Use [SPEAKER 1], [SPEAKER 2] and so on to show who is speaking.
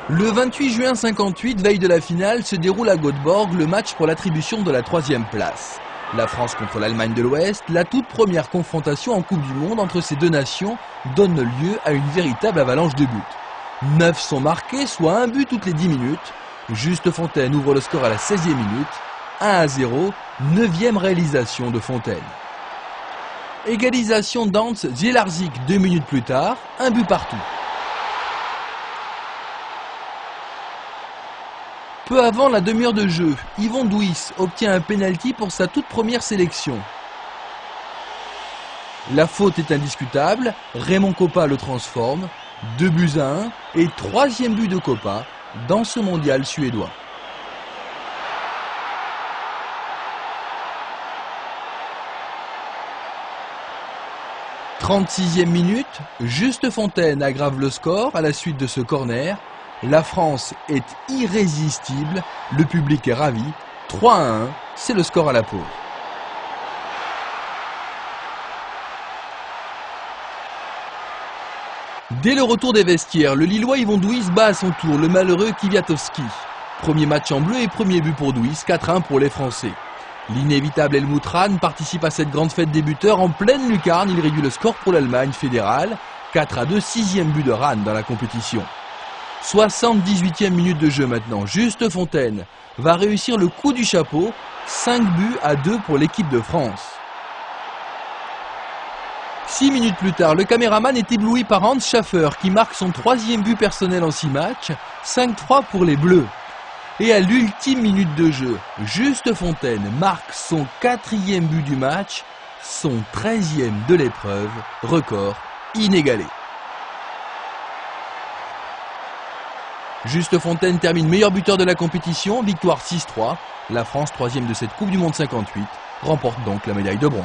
[SPEAKER 1] Le 28 juin 58, veille de la finale, se déroule à Göteborg le match pour l'attribution de la 3e place. La France contre l'Allemagne de l'Ouest, la toute première confrontation en Coupe du Monde entre ces deux nations donne lieu à une véritable avalanche de buts. 9 sont marqués, soit un but toutes les 10 minutes. Juste Fontaine ouvre le score à la 16e minute. 1-0, 9e réalisation de Fontaine. Égalisation d'Hans Zielarzik 2 minutes plus tard, un but partout. Peu avant la demi-heure de jeu, Yvon Douis obtient un pénalty pour sa toute première sélection. La faute est indiscutable, Raymond Kopa le transforme, 2-1 et 3e but de Kopa dans ce mondial suédois. « 36e minute, Juste Fontaine aggrave le score à la suite de ce corner. La France est irrésistible, le public est ravi. 3-1, c'est le score à la pause. Dès le retour des vestiaires, le Lillois Yvon Douis bat à son tour le malheureux Kwiatkowski. Premier match en bleu et premier but pour Douis, 4-1 pour les Français. L'inévitable Helmut Rahn participe à cette grande fête des buteurs en pleine lucarne. Il réduit le score pour l'Allemagne fédérale. 4-2, 6e but de Rahn dans la compétition. 78e minute de jeu maintenant. Juste Fontaine va réussir le coup du chapeau. 5-2 pour l'équipe de France. 6 minutes plus tard, le caméraman est ébloui par Hans Schaffer qui marque son 3e but personnel en 6 matchs. 5-3 pour les Bleus. Et à l'ultime minute de jeu, Juste Fontaine marque son 4e but du match, son 13e de l'épreuve, record inégalé. Juste Fontaine termine meilleur buteur de la compétition, victoire 6-3. La France, 3e de cette Coupe du Monde 58, remporte donc la médaille de bronze.